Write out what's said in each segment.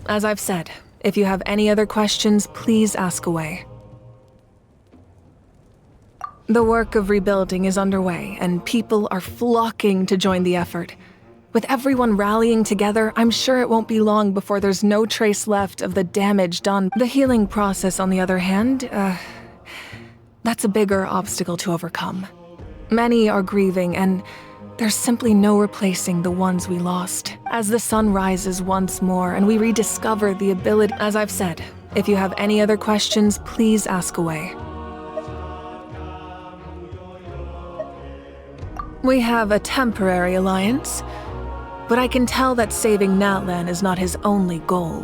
As I've said, if you have any other questions, please ask away. The work of rebuilding is underway, and people are flocking to join the effort. With everyone rallying together, I'm sure it won't be long before there's no trace left of the damage done. The healing process, on the other hand, that's a bigger obstacle to overcome. Many are grieving, and there's simply no replacing the ones we lost. As the sun rises once more and we rediscover the ability, as I've said, if you have any other questions, please ask away. We have a temporary alliance, but I can tell that saving Natlan is not his only goal.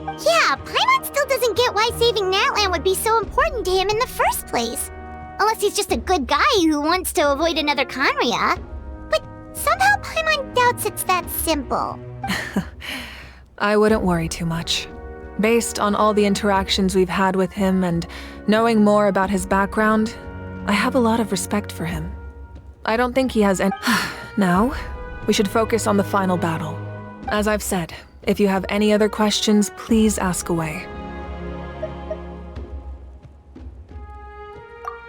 Yeah, Paimon still doesn't get why saving Natlan would be so important to him in the first place. Unless he's just a good guy who wants to avoid another Khaenri'ah. But somehow Paimon doubts it's that simple. I wouldn't worry too much. Based on all the interactions we've had with him and knowing more about his background, I have a lot of respect for him. I don't think he has any— Now, we should focus on the final battle. As I've said, if you have any other questions, please ask away.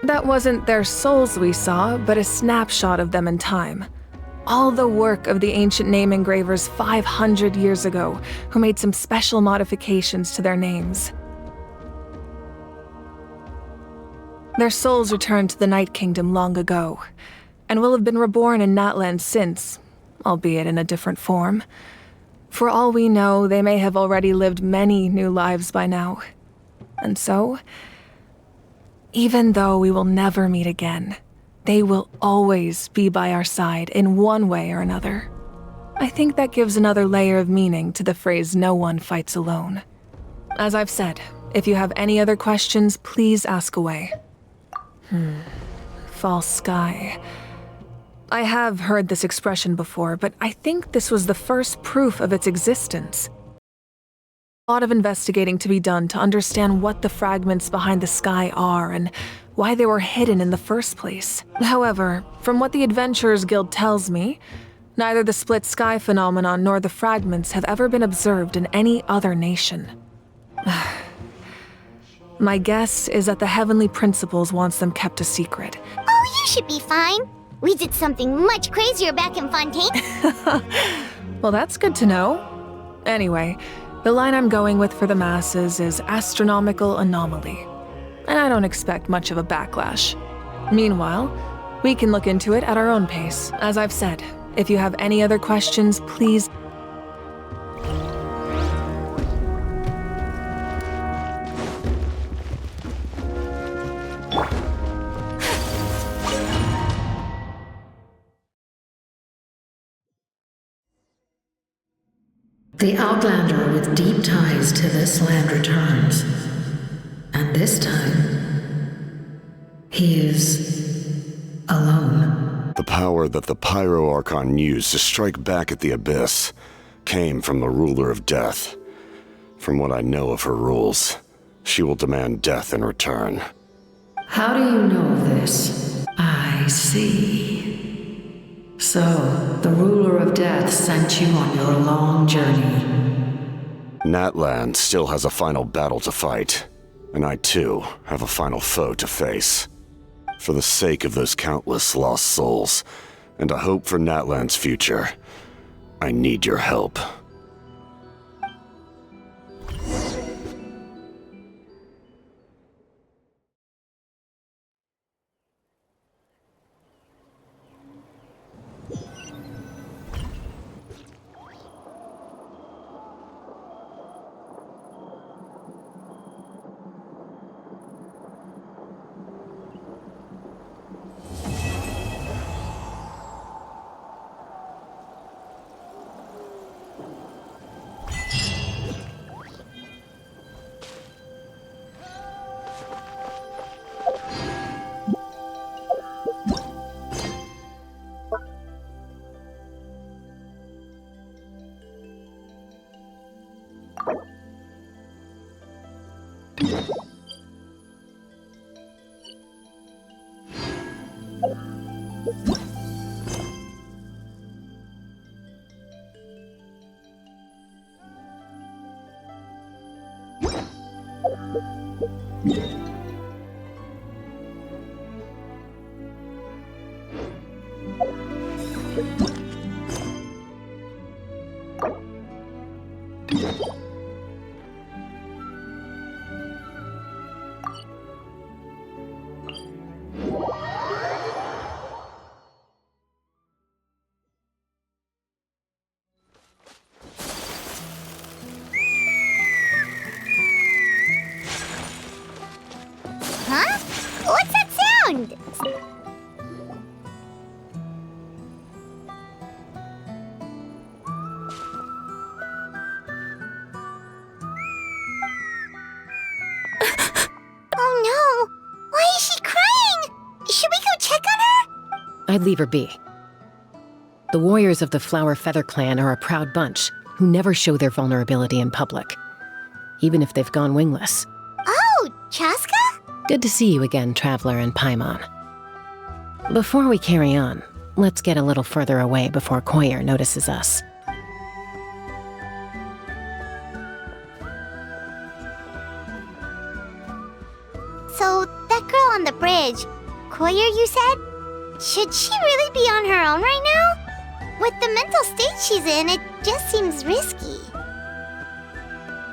That wasn't their souls we saw, but a snapshot of them in time. All the work of the ancient name engravers 500 years ago, who made some special modifications to their names. Their souls returned to the Night Kingdom long ago, and will have been reborn in Natlan since, albeit in a different form. For all we know, they may have already lived many new lives by now. And so, even though we will never meet again, they will always be by our side in one way or another. I think that gives another layer of meaning to the phrase "no one fights alone." As I've said, if you have any other questions, please ask away. False sky. I have heard this expression before, but I think this was the first proof of its existence. A lot of investigating to be done to understand what the fragments behind the sky are and why they were hidden in the first place. However, from what the Adventurers Guild tells me, neither the split sky phenomenon nor the fragments have ever been observed in any other nation. My guess is that the Heavenly Principles wants them kept a secret. Oh, you should be fine. We did something much crazier back in Fontaine. Well, that's good to know. Anyway, the line I'm going with for the masses is astronomical anomaly. And I don't expect much of a backlash. Meanwhile, we can look into it at our own pace. As I've said, if you have any other questions, please. The Outlander with deep ties to this land returns. And this time, he is alone. The power that the Pyro Archon used to strike back at the Abyss came from the Ruler of Death. From what I know of her rules, she will demand death in return. How do you know of this? I see. So, the Ruler of Death sent you on your long journey. Natlan still has a final battle to fight, and I too have a final foe to face. For the sake of those countless lost souls, and a hope for Natlan's future, I need your help. Huh? What's that sound? Oh no! Why is she crying? Should we go check on her? I'd leave her be. The warriors of the Flower Feather Clan are a proud bunch who never show their vulnerability in public, even if they've gone wingless. Oh, Chaska? Good to see you again, Traveler and Paimon. Before we carry on, let's get a little further away before Koyer notices us. So, that girl on the bridge, Koyer, you said? Should she really be on her own right now? With the mental state she's in, it just seems risky.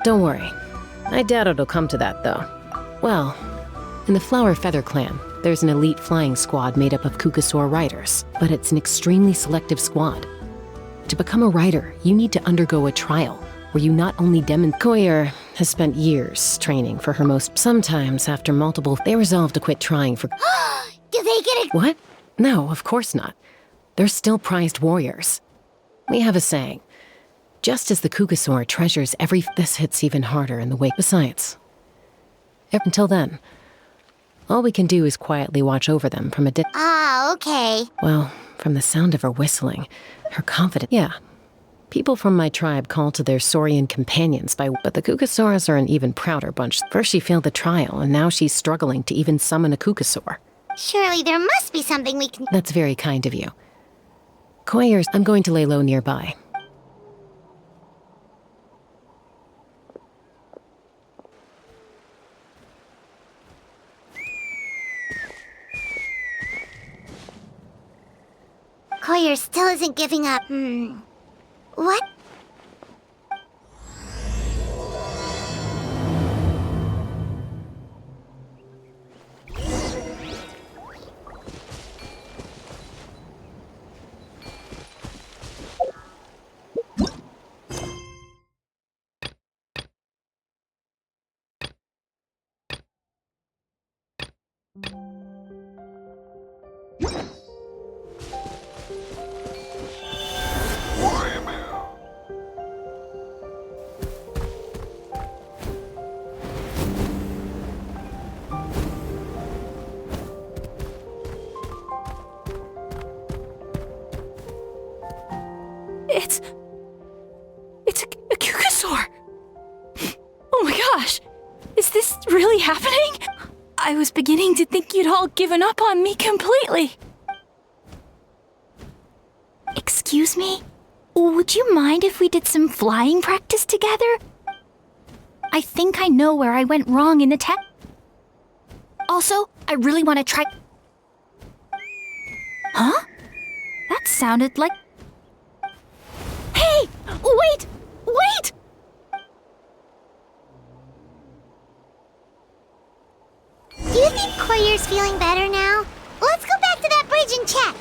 Don't worry. I doubt it'll come to that, though. Well, in the Flower Feather Clan, there's an elite flying squad made up of Kukasaur riders, but it's an extremely selective squad. To become a rider, you need to undergo a trial, where you not only demonstrate. Koyer has spent years training for her most. Sometimes, after multiple, they resolve to quit trying for. Do they get a... What? No, of course not. They're still prized warriors. We have a saying. Just as the Kukasaur treasures every... This hits even harder in the wake. Besides, until then, all we can do is quietly watch over them from a Ah, okay. Well, from the sound of her whistling, her confidence... Yeah. People from my tribe call to their Saurian companions But the Kukasaurs are an even prouder bunch. First she failed the trial, and now she's struggling to even summon a Kukasaur. Surely there must be something we can... That's very kind of you. Koyers, I'm going to lay low nearby. Koyer still isn't giving up. What? It's a Kukasaur! Oh my gosh! Is this really happening? I was beginning to think you'd all given up on me completely. Excuse me? Would you mind if we did some flying practice together? I think I know where I went wrong in the test. Also, I really want to try... Huh? That sounded like... Hey! Wait! Wait! Do you think Koyer's feeling better now? Let's go back to that bridge and check.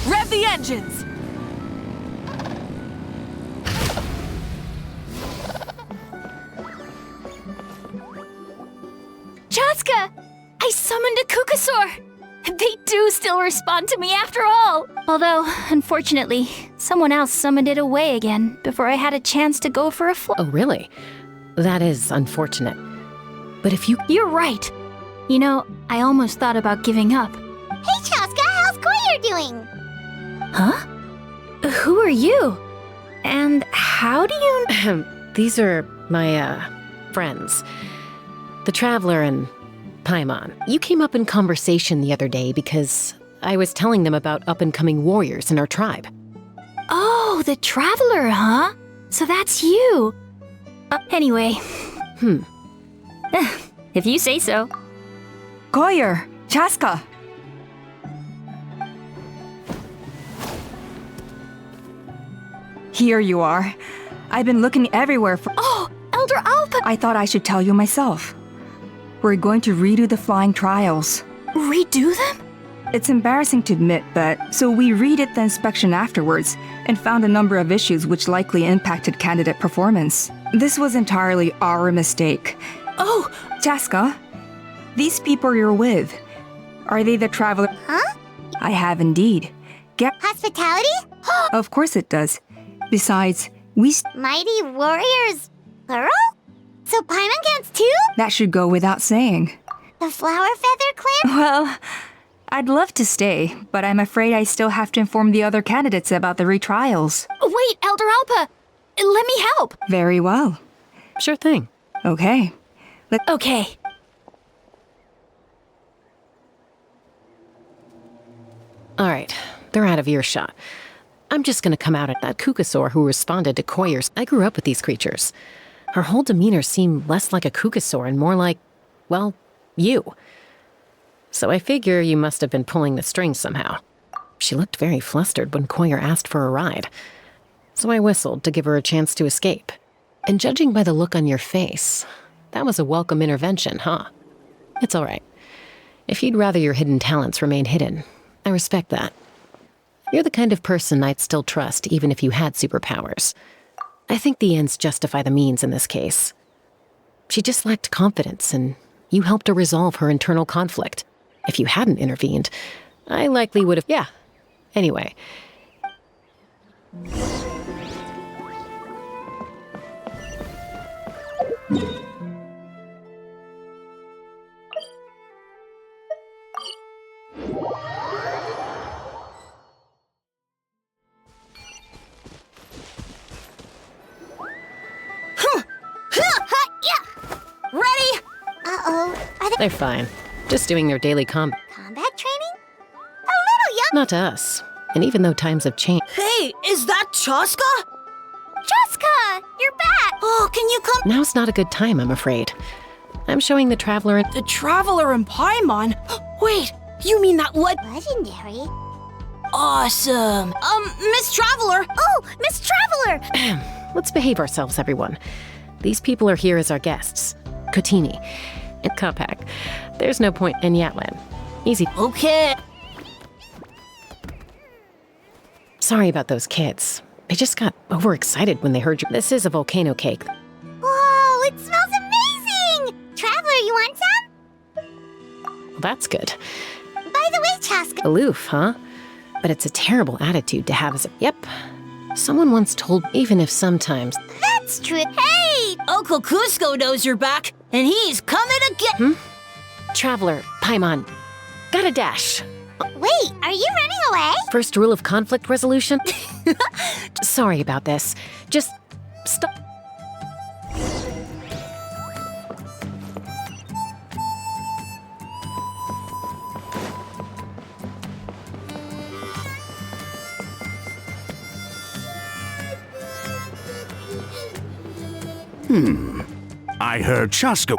Rev the engines! Chaska! I summoned a Kukasaur! They do still respond to me after all! Although, unfortunately, someone else summoned it away again before I had a chance to go for a Oh, really? That is unfortunate. But if you... You're right! You know, I almost thought about giving up. Hey, Chaska, how's Goyer doing? Huh? Who are you? And how do you... These are my, friends. The Traveler and Paimon. You came up in conversation the other day because I was telling them about up-and-coming warriors in our tribe. Oh, the Traveler, huh? So that's you. Anyway. If you say so. Goyer, Chaska. Here you are. I've been looking everywhere for... Oh, Elder Alpa! I thought I should tell you myself. We're going to redo the flying trials. Redo them? It's embarrassing to admit, but so we redid the inspection afterwards and found a number of issues which likely impacted candidate performance. This was entirely our mistake. Oh, Chaska, these people you're with, are they the Traveler? Huh? I have indeed. Hospitality? Of course it does. Besides, Mighty warriors, plural? So Paimon counts too? that should go without saying. The Flower Feather Clan? Well, I'd love to stay, but I'm afraid I still have to inform the other candidates about the retrials. wait, Elder Alpa! Let me help! Very well. Sure thing. Okay. Okay. All right, they're out of earshot. I'm just gonna come out at that Kukasaur who responded to Koyer's. I grew up with these creatures. Her whole demeanor seemed less like a Kukasaur and more like, well, you. So I figure you must have been pulling the strings somehow. She looked very flustered when Koyer asked for a ride. So I whistled to give her a chance to escape. And judging by the look on your face, that was a welcome intervention, huh? It's all right. If you'd rather your hidden talents remain hidden, I respect that. You're the kind of person I'd still trust even if you had superpowers. I think the ends justify the means in this case. She just lacked confidence, and you helped her resolve her internal conflict. If you hadn't intervened, I likely would have... Yeah. Anyway. Ready? Uh-oh. Are they They're fine. Just doing their daily combat training? A little young. Not to us. And even though times have changed... Hey, is that Chaska? Chaska, you're back. Oh, can you come? Now's not a good time, I'm afraid. I'm showing the Traveler and... The Traveler and Paimon? Wait, you mean that Legendary. Awesome. Miss Traveler. Oh, Miss Traveler. Let's behave ourselves, everyone. These people are here as our guests. Kotini and Kapak. There's no point in Yatlan. Easy. Okay. Sorry about those kids. They just got overexcited when they heard you. This is a volcano cake. Whoa, it smells amazing. Traveler, you want some? Well, that's good. By the way, Chaska. Aloof, huh? But it's a terrible attitude to have as a... Yep. Someone once told, even if sometimes... That's true. Hey! Uncle Cusco knows you're back, and he's coming again. Traveler, Paimon, gotta dash. Wait, are you running away? First rule of conflict resolution? Sorry about this. Just stop. I heard Chaska.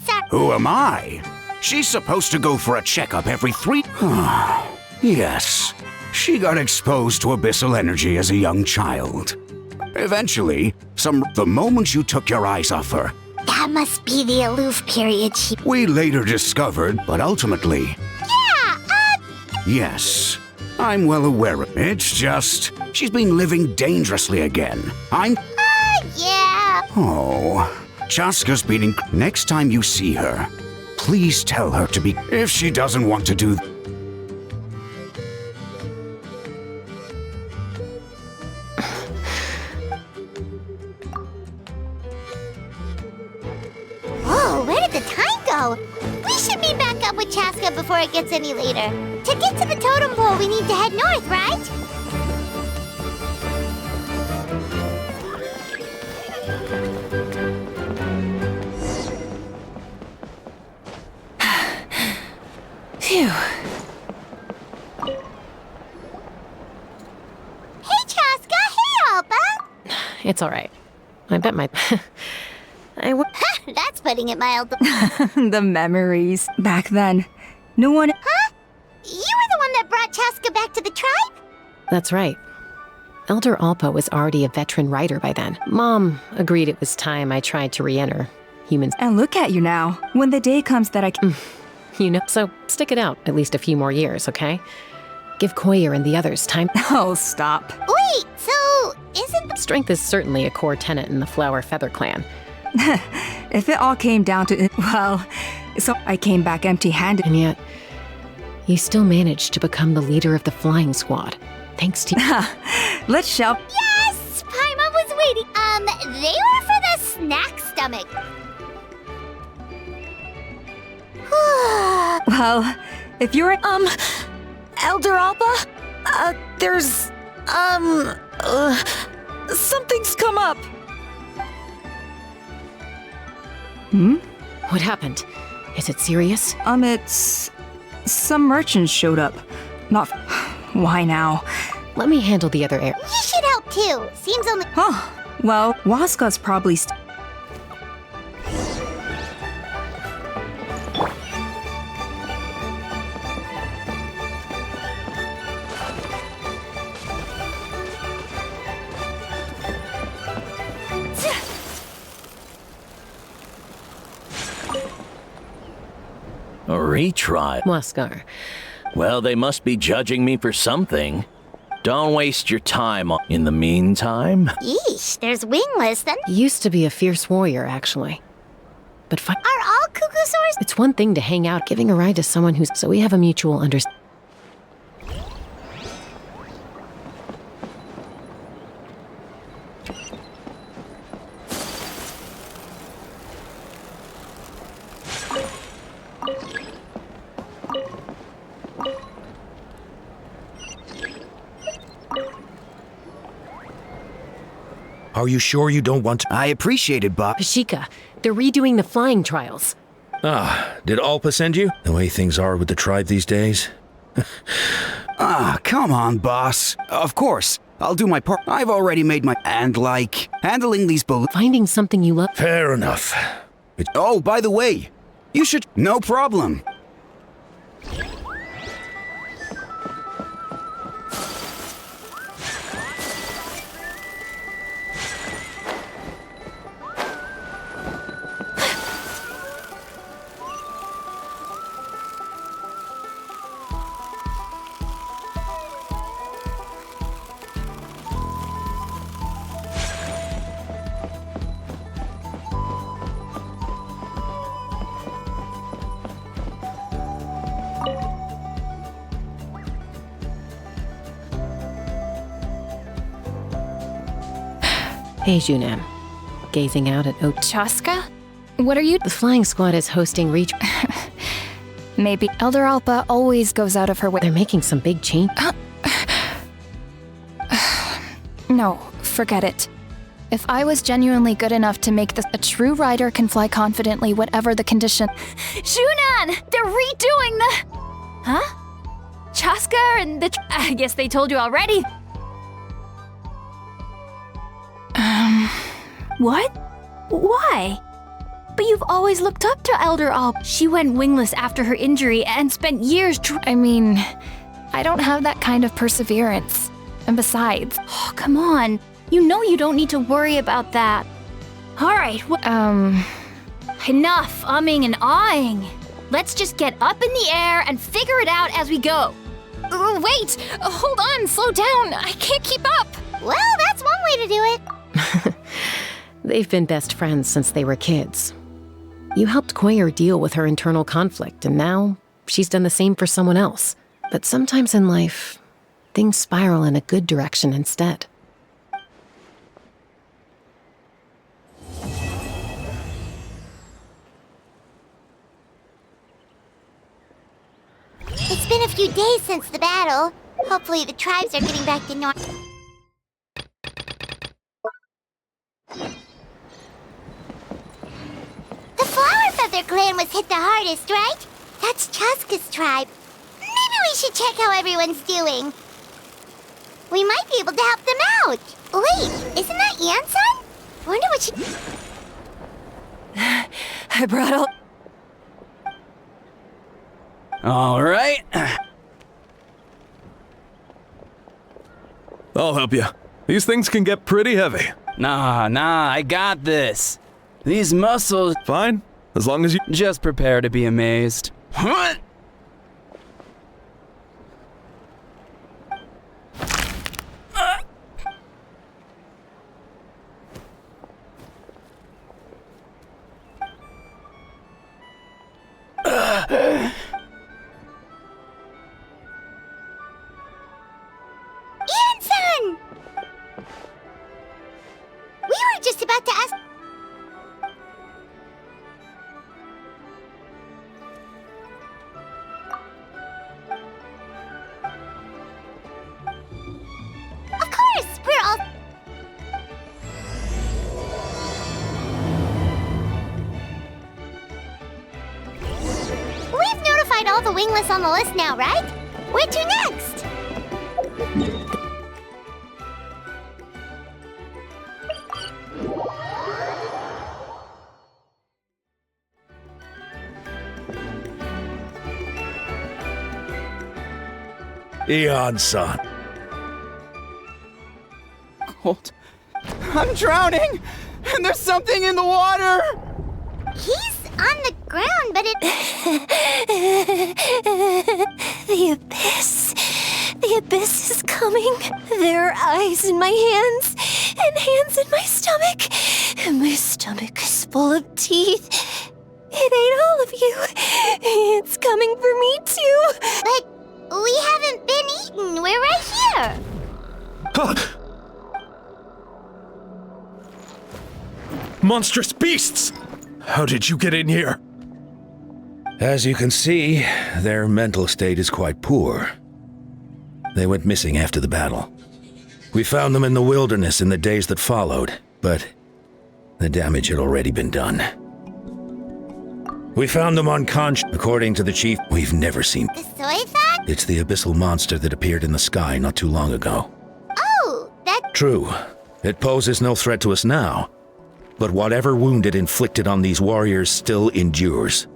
Sorry. Who am I? She's supposed to go for a checkup every 3... Yes. She got exposed to abyssal energy as a young child. Eventually, the moment you took your eyes off her, That must be the aloof period she... we later discovered, but ultimately, Yes, I'm well aware of it. It's just, she's been living dangerously again. Yeah. Oh, Chaska's been next time you see her, please tell her to be... If she doesn't want to do... Whoa, where did the time go? We should meet back up with Chaska before it gets any later. To get to the totem pole, we need to head north, right? Phew. Hey, Chaska! Hey, Alba! It's all right. I bet my... That's putting it mild. The memories. Back then, no one. Huh? You were the one that brought Chaska back to the tribe? That's right. Elder Alpa was already a veteran writer by then. Mom agreed it was time I tried to re-enter humans. And look at you now. When the day comes that I can. You know, so stick it out at least a few more years, okay? Give Koyer and the others time. Oh, stop. Wait, so isn't the... Strength is certainly a core tenet in the Flower Feather clan. If it all came down to it, well, so I came back empty-handed. And yet, you still managed to become the leader of the flying squad. Thanks to Let's shout. Yes! Paimon was waiting. They were for the snack stomach. Well, if you're Elder Alpa? Something's come up. What happened? Is it serious? it's some merchants showed up. Not. Why now? Let me handle the other air. You should help too. Seems only... Huh. Well, Waska's probably. A retrial? Waskar. Well, they must be judging me for something. Don't waste your time in the meantime. Yeesh, there's wingless then. Used to be a fierce warrior, actually. But Are all Kukusaurs? it's one thing to hang out, giving a ride to someone who's... So we have a mutual understanding. Are you sure you don't want to? I appreciate it, Bob. Pashika, they're redoing the flying trials. Did Alpa send you? The way things are with the tribe these days. Come on, boss. Of course, I'll do my part. I've already made my... And handling these Finding something you love... Fair enough. Oh, by the way, you should... No problem. Hey, Junan. Gazing out at Chaska? What are you... The flying squad is hosting reach... Maybe Elder Alpa always goes out of her way. They're making some big change. No, forget it. If I was genuinely good enough to make this, a true rider can fly confidently whatever the condition. Shunan! They're redoing the... Huh? Chaska and the... I guess they told you already. What? Why? But you've always looked up to Elder Alp. She went wingless after her injury and spent years I mean, I don't have that kind of perseverance. And besides, oh, come on. You know you don't need to worry about that. Alright, enough umming and ahhing. Let's just get up in the air and figure it out as we go. Wait! Hold on, slow down. I can't keep up. Well, that's one way to do it. They've been best friends since they were kids. You helped Quayer deal with her internal conflict, and now she's done the same for someone else. But sometimes in life, things spiral in a good direction instead. It's been a few days since the battle. Hopefully the tribes are getting back to normal. The Flower Feather clan was hit the hardest, right? That's Chaska's tribe. Maybe we should check how everyone's doing. We might be able to help them out. Wait, isn't that Yansan? Wonder what she... I brought all... All right. I'll help you. These things can get pretty heavy. Nah, I got this. These muscles... Fine, as long as you... Just prepare to be amazed. What? Yansan! We were just about to ask... Of course, we're all... We've notified all the wingless on the list now, right? Where to next? Eon-san. Cold. I'm drowning! And there's something in the water! He's on the ground, but it... The abyss. The abyss is coming. There are eyes in my hands, and hands in my stomach. And my stomach is full of teeth. It ate all of you. It's coming for me too. But we haven't been eaten. We're right here. Monstrous beasts! How did you get in here? As you can see, their mental state is quite poor. They went missing after the battle. We found them in the wilderness in the days that followed, but the damage had already been done. We found them unconscious. According to the chief, we've never seen... The soy thought? It's the abyssal monster that appeared in the sky not too long ago. Oh, that... True. It poses no threat to us now. But whatever wound it inflicted on these warriors still endures.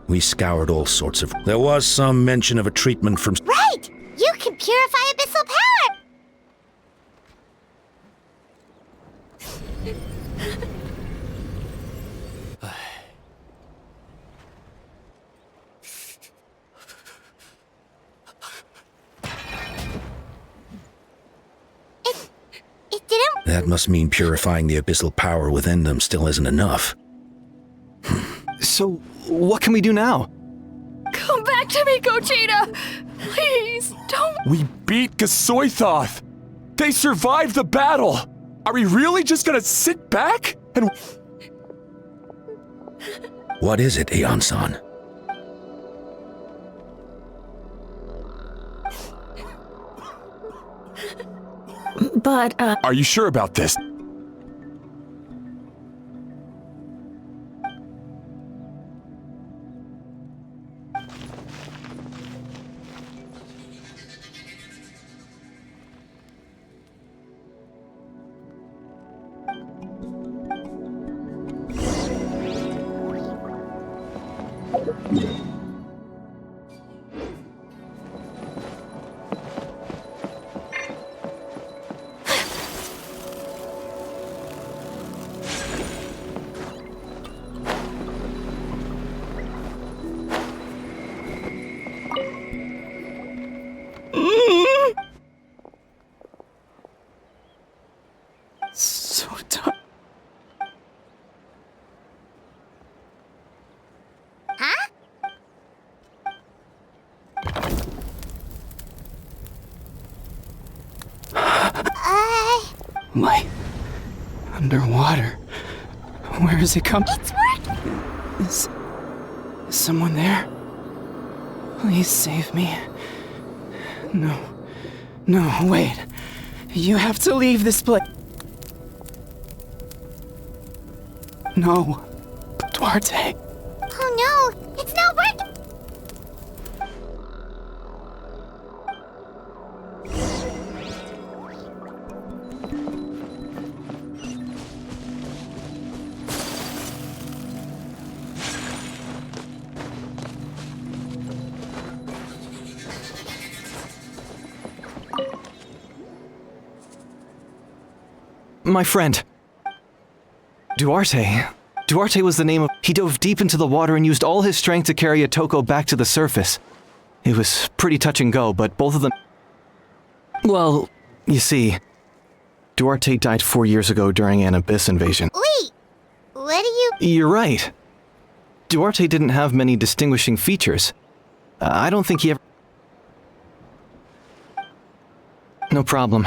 We scoured all sorts of... There was some mention of a treatment from... Right! You can purify abyssal power! It didn't... That must mean purifying the abyssal power within them still isn't enough. So, what can we do now? Come back to me, Gogeta! Please, don't... We beat Gasoithoth! They survived the battle! Are we really just gonna sit back and... What is it, Aeon-san? But, Are you sure about this? Light. Underwater. Where is it coming? It's working! Is someone there? Please save me. No. No, wait. You have to leave this place. No. Duarte. Oh no, it's not working! My friend. Duarte. Duarte was the name of... He dove deep into the water and used all his strength to carry Otoko back to the surface. It was pretty touch and go, but both of them... Well, you see, Duarte died 4 years ago during an abyss invasion. Wait, what do you... You're right. Duarte didn't have many distinguishing features. I don't think he ever... No problem.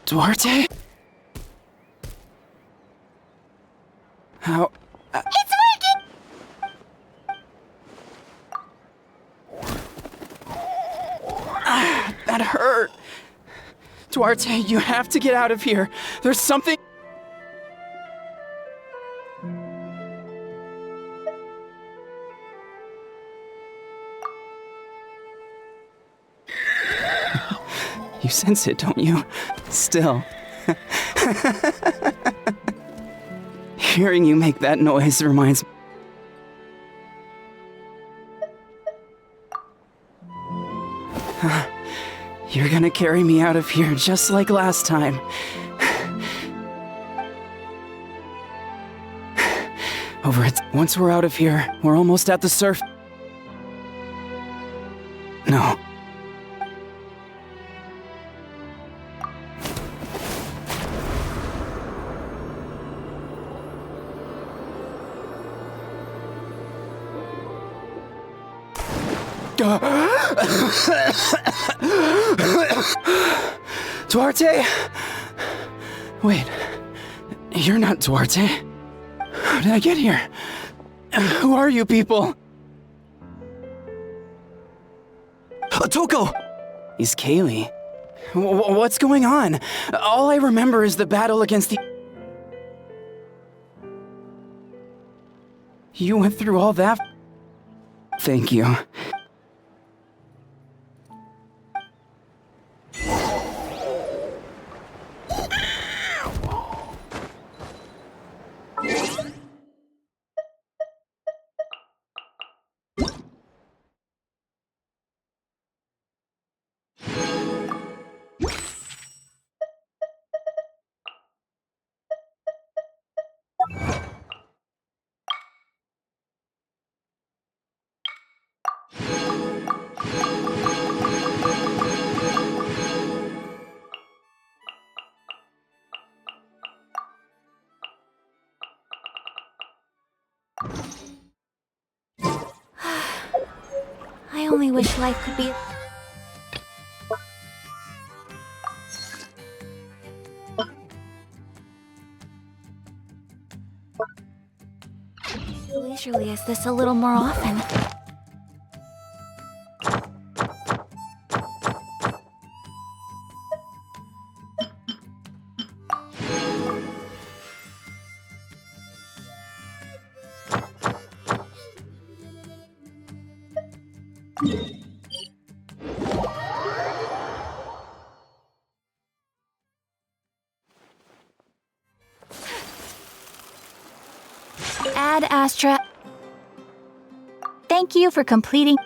Duarte? How... It's working! That hurt. Duarte, you have to get out of here. There's something... You sense it, don't you? Still. Hearing you make that noise reminds me. You're gonna carry me out of here just like last time. Over it. Once we're out of here, we're almost at the surf. No. Duarte? Wait, you're not Duarte. How did I get here? Who are you people? Otoko! He's Kaylee. What's going on? All I remember is the battle against the... You went through all that? Thank you. I only wish life could be... leisurely as this a little more often. Ad Astra. Thank you for completing.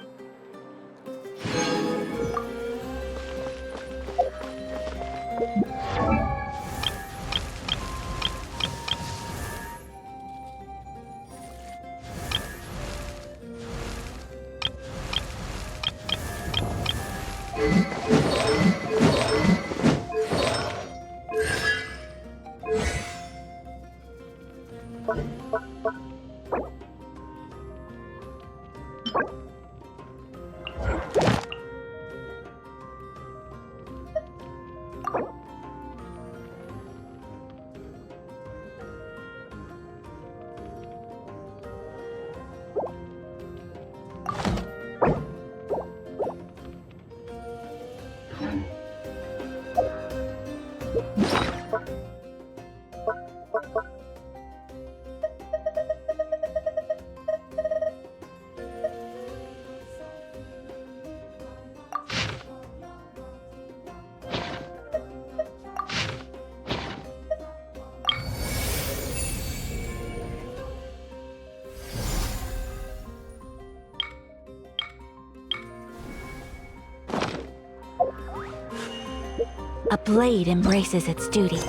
A blade embraces its duty,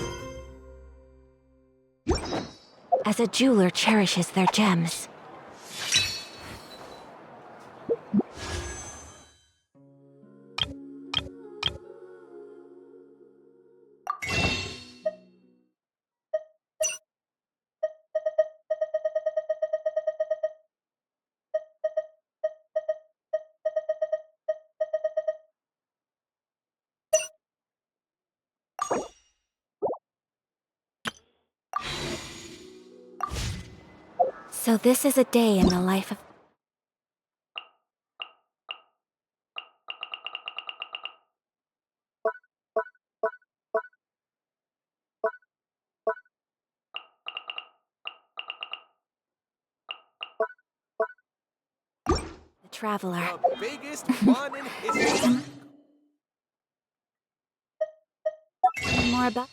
as a jeweler cherishes their gems. So this is a day in the life of... the traveler. The biggest fun in history. More about...